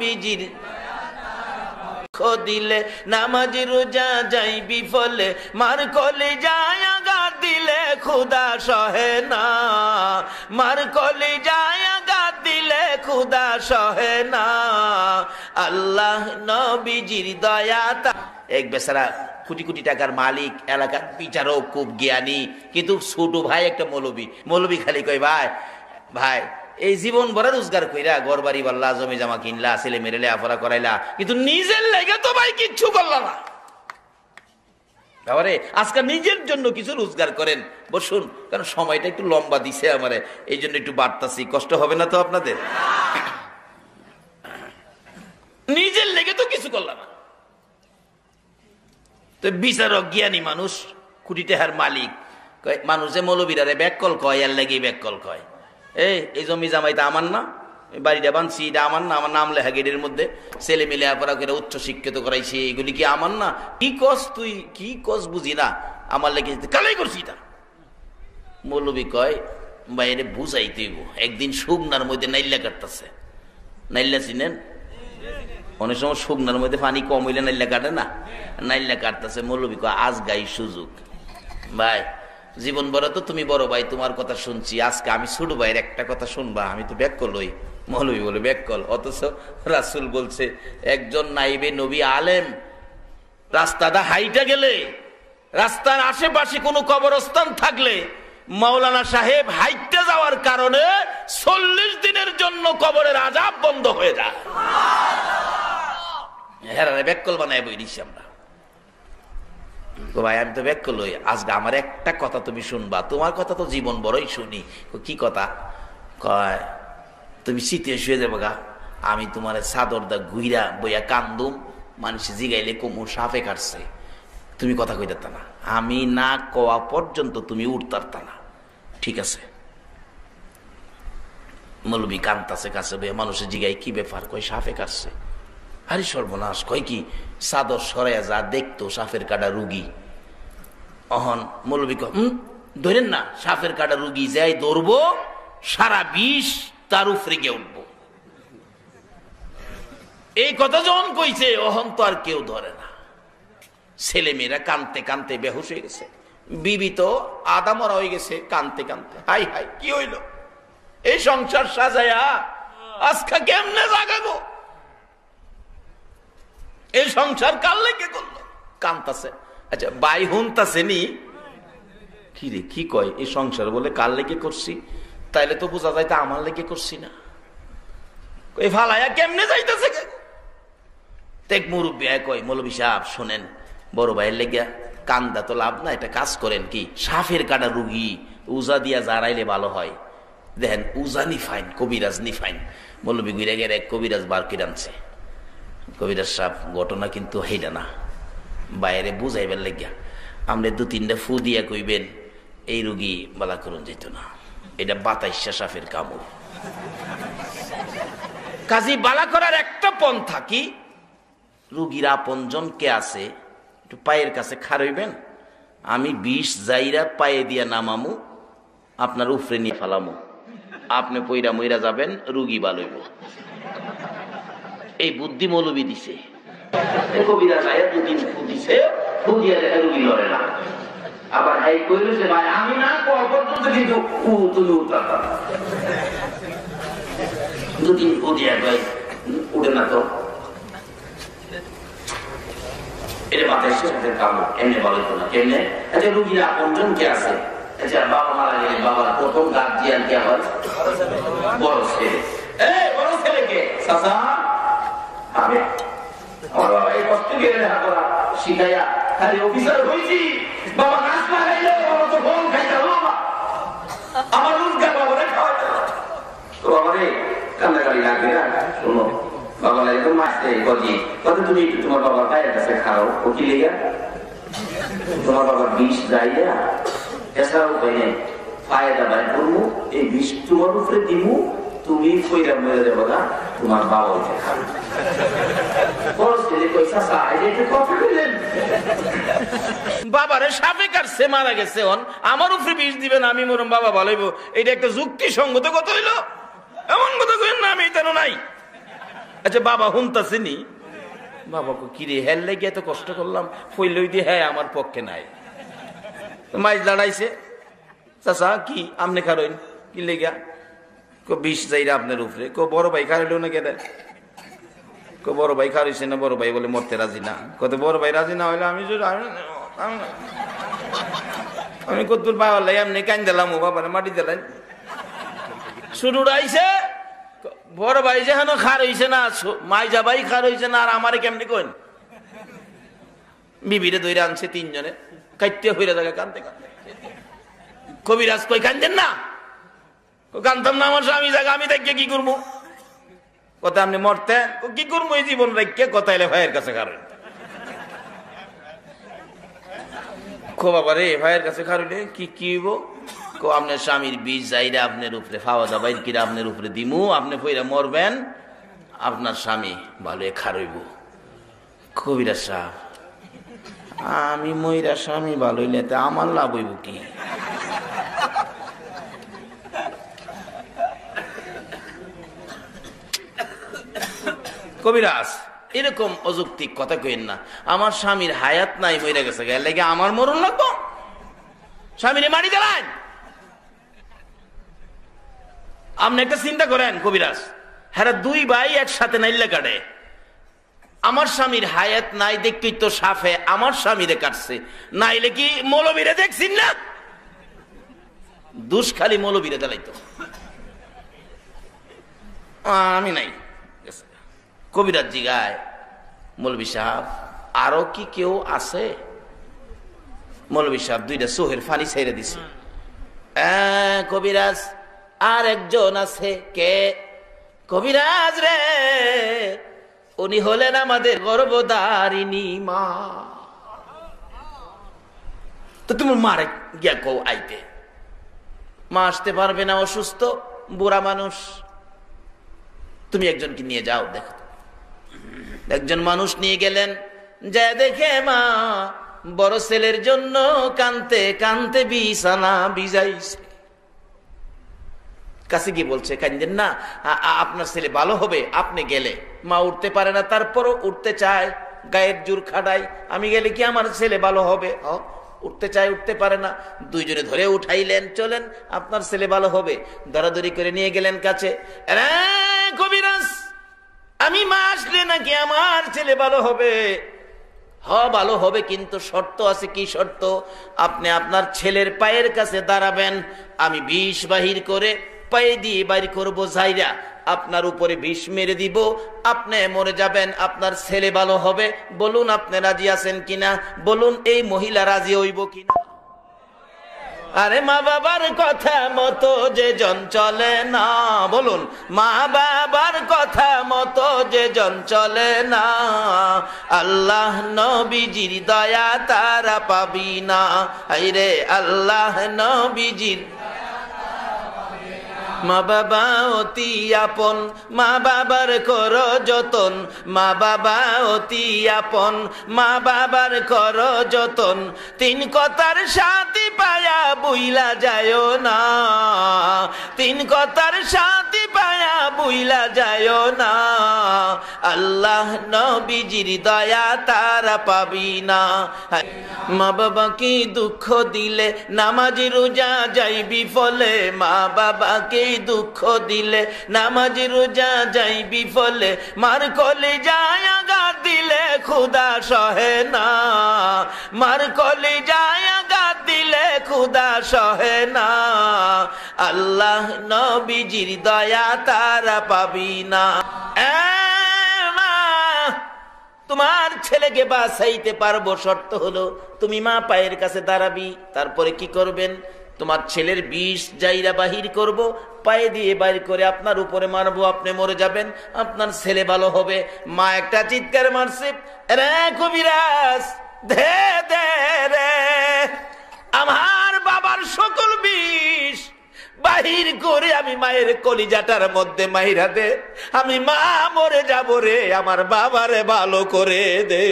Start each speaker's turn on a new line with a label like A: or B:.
A: বিজির দিলে নামাজ রোজা যাই বিফলে, মার কলে যায় আঘাত দিলে খুদা সহে না, মার কলে যায় আঘাত দিলে খুদা সহে না। আল্লাহ নবীজির দয়া। এক বেচারা কোটি কোটি টাকার মালিক, এলাকার বিচারক, খুব জ্ঞানী, কিন্তু ছোট ভাই একটা মৌলবী খালি কয় ভাই ভাই এই জীবন ভরা রোজগার কইরা ঘর বাড়ি বাল্লা, জমি জামা কিনলা, ছেলে মেরে লেখাপড়া করাইলা, কিন্তু নিজের লেগে তো ভাই কিচ্ছু করলা না। বাবারে আজকে নিজের জন্য কিছু রোজগার করেন, বসুন, কারণ সময়টা একটু লম্বা দিছে আমারে, এই জন্য একটু বাড়তাছি, কষ্ট হবে না তো আপনাদের? নিজের লেগে তো কিছু করলা না। তো বিচারক জ্ঞানী মানুষ, কোটি টাকার মালিক, মানুষ যে মৌলবীরারে ব্যাককল কয়, এর লেগে ব্যাককল কয়, এই জমি জামাইটা আমার না, বাড়িটা বানছি এটা আমার না, আমার নাম লেখা গেটের মধ্যে, ছেলে মেলে পড়া করে উচ্চ শিক্ষিত করাইছে, এগুলি কি আমার না? কি কস তুই, কি কস বুঝি না, আমার লেগে কালাই করছি এটা। মৌলবী কয় বাইরে বুঝাইতে একদিন শুকনার মধ্যে নাইল্লা কাটতেছে, নাইল্লা চিনেন? অনেক সময় শুকনার মধ্যে পানি কম হইলে নাইল্লা কাটে না, নাইল্লা কাটতেছে। মৌলবী কয় আজ গাই সুযোগ, ভাই জীবন বড় তো তুমি বড় ভাই, তোমার কথা শুনছি, আজকে আমি ছোট ভাইয়ের একটা কথা শুনবা, আমি তো ব্যাককল হই। মৌলবী বলে ব্যাককল, অথচ রাসূল বলছে একজন নাইবে নবী আলেম রাস্তাটা হাইটা গেলে, রাস্তার আশেপাশে কোনো কবরস্থান থাকলে মাওলানা সাহেব হাইটে যাওয়ার কারণে 40 দিনের জন্য কবরের আযাব বন্ধ হয়ে যায়। হ্যাঁ ব্যাককল বানায় বই দিচ্ছি আমরা। ভাই আমি তো ব্যাককল হই, আজকে আমার একটা কথা তুমি শুনবা, তোমার কথা তো জীবন বড়ই শুনি। কি কথা? কয় তুমি শীতে শুয়ে যাবো গা, আমি তোমার চাদর দা ঘুইরা বইয়া কান্দুম, মানুষ জিগাইলে কোমর সাপে কাটছে, তুমি কথা কইতা না, আমি না কওয়া পর্যন্ত তুমি উঠতারতা না, ঠিক আছে? মৌলবী কান্তাছে কাছে বইয়া, মানুষের জিগাই কি ব্যাপার, কয় সাপে কাটছে। আরে সর্বনাশ, কয় কি? চাদর সরাইয়া যা দেখতো সাপের কাটা রুগী। অহন মৌলবী ধরেন না, সাপের কাটা রুগী যাই ধরবো, সারা বিষ তার উপরে গিয়ে উঠবো। এই কথা যখন কইছে, অহন তো আর কেউ ধরে না। ছেলে মেয়েরা কানতে কানতে বেহুশ হয়ে গেছে, বিবি তো আদা মরা হয়ে গেছে কানতে কানতে। হাই হাই কি হইল, এই সংসার সাজায়া আজকা কেমনে জাগাবো, এই সংসার কার লেগে করলো, কানতাছে। আচ্ছা বাই হুনতাছে নি, কি রে কি কয়, এই সংসার বলে কার লেগে করছি, তাইলে তো বোঝা যায় তা আমার লেগে করছি না। এই ফালায়া কেমনে যাইতেছে? তেক মুরব্বী কয় মৌলবী সাহেব শোনেন, বড় ভাইয়ের লেগে কান্দা তো লাভ না, এটা কাজ করেন কি, সাপের কাটা রুগী উজা দিয়া জারাইলে ভালো হয়। দেখেন উজা নি ফাইন, কবিরাজ নি ফাইন। মৌলবী গুইরা গেলে এক কবিরাজ বার করে আনছে। কবিরাজ সাহেব ঘটনা কিন্তু হেইটা না, বাইরে বুঝাইবার লেগিয়া আমরা 2-3টা ফু দিয়া কইবেন এই রুগী বালা করুন যেত না, এটা বাতাইশা সাপের কামড়। কাজী বালা করার একটা পন্থা কি, রুগীর আপনজন কে আছে একটু পায়ের কাছে খারইবেন, আমি বিষ যাইরা পায়ে দিয়া নামামু, আপনার উফরে নিয়ে ফেলামু, আপনি পইরা মইরা যাবেন, রুগী ভালো হইব। এই বুদ্ধি মৌলবী দিছে। কবিরা যায় 2-3 ফু দিছে, ফু দিয়া দেখা রুগী লড়ে না। আবার হাই কইলো যে ভাই আমি না কোয়া পর্যন্ত কিন্তু তুমি উঠতা 2-3 ফু দিয়া ভাই উঠে না তো, এটা মাথায় সাথে কামড় এমনি বলে তো না কেমনে। আচ্ছা রুগীর আপনজন কে আছে? আচ্ছা বাবা মারা গেলে বাবার প্রথম গার্জিয়ান কে হয়? বড় ছেলে। এই বড় ছেলে কে? চাচা আমি, আমার বাবা এই কষ্ট গেলে লেখা করা শিখাইয়া খালি অফিসার হয়েছি, বাবা গাছ লাগাইলে বাবা তো ফল খাইতে হলো, আমার রোজগার বাবারে খাওয়াইতে হলো। তো বাবারে কান্দাকাটি লাগবে না, শোনো বাবা লাগে তো মাসে গজি কত, তুমি একটু তোমার বাবার পায়ের কাছে খাও, ও কি লেগা তোমার বাবার বিষ যাইয়া, এছাড়াও কয়ে ফায়দা বাই করবো, এই বিষ তোমার উপরে দিবো, তুমি কইরা মরে যাবো না, তোমার বাবা উঠে খাবে। বাবারে সাপে কাটছে মারা গেছে, আমার উপরে বিষ দিবেন, আমি মরম বাবা ভালো হইব, এটা একটা যুক্তি সঙ্গত কথা হইলো? এমন কথা কইেন না, আমি এটা নাই। আচ্ছা বাবা হুনতাছেনি, বাবাকে কিরে হেল লেগে এত কষ্ট করলাম, ফইলই দিয়ে হ্যাঁ আমার পক্ষে নাই। মাইজ দাঁড়াইছে, চাচা কি আমনে খারইন কি লেগা? বিষ যাইরা আপনার উপরে। বড় ভাই খারইল না কেটে? বড় ভাই খারইছে না? বড় ভাই বলে মরতে রাজি না। কত বড় ভাই রাজি না হইলে আমি কদ্দুর বাবার লাই এমনি কান দিলাম, ও বাবার মাটি দিলেন। শুরু রাইছে বড় ভাই যেন খার হইছে না, মাইজা ভাই খার হইছে না, আর আমারে কেমনি কইন? বিবিরে দইরা আনছে তিনজনে, কাইতে হইরা জায়গা কানতে কানতে। কবিরাজ কই কান্দেন না? কানতাম না, আমার স্বামী জায়গা আমি দেখে কি করবো? কথা আপনি মরতেন, কি করবো এই জীবন রেখে? কথা এলে ভাইয়ের কাছে খারইন। বাবা রে ভাইয়ের কাছে খারইলে কি কি হইব? আপনার স্বামীর বীজ যাইরা আপনার উপরে ফাওয়া দাবাই কিরা আপনার উপরে দিমু, আপনি ফইরা মরবেন, আপনার স্বামী ভালো খারইব। কবিরাজ সাহেব, আমি মইরা স্বামী ভালো হইলে আমার লাভ হইব কি? কবিরাজ এরকম অযৌক্তিক কথা কইেন না। আমার স্বামীর হায়াত নাই, মইরা গেছে, লেগে আমার মরণ লাগবো? স্বামীরে মারি দিলেন। আপনি একটা চিন্তা করেন কবিরাজ, হ্যাঁ দুই ভাই একসাথে নাইলে কাটে। আমার স্বামীর হায়াত নাই দেখতেই তো সাফে আমার স্বামীরে কাটছে, নাইলে কি মৌলবীরে দেখছেন না? দুষ খালি মৌলবীরে দিলাইতো, আমি নাই। কবিরাজ জিগায়, মৌলবী সাহেব আরো কি কেউ আছে? মৌলবী সাহেব দুইটা চোহের ফানি ছেড়ে দিছে। কবিরাজ আর একজন আছে। কে? কবিরাজ রে, উনি হলেন আমাদের গর্ভধারিণী মা। তো তুমি মারে গিয়া কও আইতে। মা আসতে পারবে না, অসুস্থ বুড়া মানুষ। তুমি একজনকে নিয়ে যাও, দেখো। একজন মানুষ নিয়ে গেলেন, যা দেখে মা বড় ছেলের জন্য কানতে কানতে বিছানা ভিজাইছে। কাছে গিয়ে বলছে, কান্দেন না, আপনার ছেলে ভালো হবে। আপনি গেলে মা উঠতে পারে না, তারপরও উঠতে চায়, গায়ের জোর খাটাই। আমি গেলে কি আমার ছেলে ভালো হবে? উঠতে চায়, উঠতে পারে না। দুইজনে ধরে উঠাইলেন, চলেন আপনার ছেলে ভালো হবে। দরাদরি করে নিয়ে গেলেন কাছে। কবিরাজ, আমি মা আসলে নাকি আমার ছেলে ভালো হবে? ভালো হবে, কিন্তু শর্ত আছে। কি শর্ত? আপনি আপনার ছেলের পায়ের কাছে দাঁড়াবেন, আমি বিষ বাহির করে পায়ে দিয়ে বাইর করবো যাইরা, আপনার উপরে বিষ মেরে দিব, আপনি মরে যাবেন, আপনার ছেলে ভালো হবে। বলুন আপনি রাজি আছেন কিনা? বলুন এই মহিলা রাজি হইব কিনা? আরে মা বাবার কথা মতো যে জন চলে না, বলুন মা বাবার কথা মতো যে জন চলে না, আল্লাহ নবীজির দয়া তারা পাবি না। আইরে আল্লাহ নবীজির মা বাবা অতি আপন, মা বাবার করো যতন, মা বাবা অতি আপন, মা বাবার করো যতন। তিন কথার সাথী পায়া বুইলা যায় না, তিন কথার সাথী পায়া বুইলা যায় না, আল্লাহ নবীজির দয়া তারা পাবি না। মা বাবাকে দুঃখ দিলে নামাজ রোজা যাইবি ফলে, মা বাবাকে দুঃখ দিলে নামাজ রোজা যাইবি ফলে, মার কলে যায় আঘাত দিলে খুদা সহে না, মার কলে যায় আঘাত দিলে খুদা সহে না, আল্লাহ নবীজির দয়া তারা পাবি না। তোমার ছেলেকে বাঁচাইতে পারবো, শর্ত হলো তুমি মা পায়ের কাছে দাঁড়াবি। তারপরে কি করবেন? তোমার ছেলের বিষ যাইরা বাহির করব, পায়ে দিয়ে বাইর করে আপনার উপরে মারবো, আপনি মরে যাবেন, আপনার ছেলে ভালো হবে। মা একটা চিৎকার মারছে, রে কবিরাজ দে দে রে, আমার বাবার সকল বিষ বাহির করে আমি মায়ের কলিজাটার মধ্যে মাইরা দে, আমি মা মরে যাবো রে, আমার বাবারে ভালো করে দে।